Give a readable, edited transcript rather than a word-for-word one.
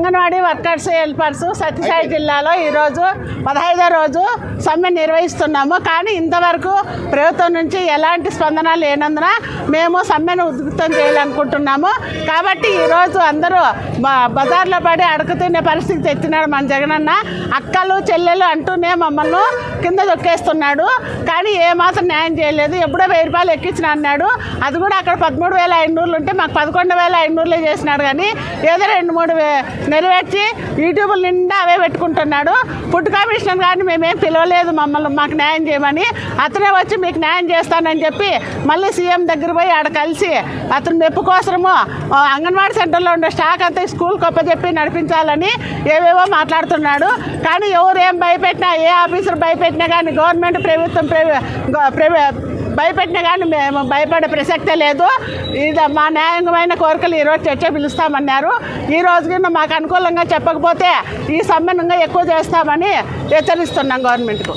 Anganwadi workers helpers Sathya Sai జిల్లాలో ఈరోజు 15వ రోజు సమ్మె నిర్వహిస్తున్నాము. కానీ ఇంతవరకు ప్రభుత్వం నుంచి ఎలాంటి స్పందన లేనందున మేము సమ్మెను ఉధృతం చేయాలనుకుంటున్నాము. కాబట్టి ఈరోజు అందరూ బజార్లో పడి అడుగుతున్న పరిస్థితి తెచ్చినాడు మన జగనన్న. అక్కలు చెల్లెలు అంటూనే మమ్మల్ని కింద దొక్కేస్తున్నాడు. కానీ ఏమాత్రం న్యాయం చేయలేదు. ఎప్పుడో 1000 రూపాయలు ఎక్కించిన అన్నాడు. అది కూడా అక్కడ 13,500 ఉంటే మాకు 11,500 చేసినాడు. కానీ ఏదో 2-3 నెరవేర్చి యూట్యూబ్ నిండా అవే పెట్టుకుంటున్నాడు. ఫుడ్ కమిషనర్ కానీ మేమేం పిలవలేదు మమ్మల్ని మాకు న్యాయం చేయమని. అతనే వచ్చి మీకు న్యాయం చేస్తానని చెప్పి మళ్ళీ సీఎం దగ్గర పోయి ఆడ కలిసి అతను మెప్పు కోసము అంగన్వాడీ సెంటర్లో ఉండే స్టాక్ అంతా స్కూల్కి ఒప్పచెప్పి నడిపించాలని ఏవేవో మాట్లాడుతున్నాడు. కానీ ఎవరు ఏం భయపెట్టినా, ఏ ఆఫీసర్ భయపెట్టినా కానీ, గవర్నమెంట్ ప్రభుత్వం భయపెట్టినా కానీ మేము భయపడే ప్రసక్తే లేదు. ఇది మా న్యాయమైన కోరికలు ఈరోజు చర్చ పిలుస్తామన్నారు. ఈ రోజు కింద మాకు అనుకూలంగా చెప్పకపోతే ఈ సమ్మెను ఎక్కువ చేస్తామని హెచ్చరిస్తున్నాం గవర్నమెంట్కు.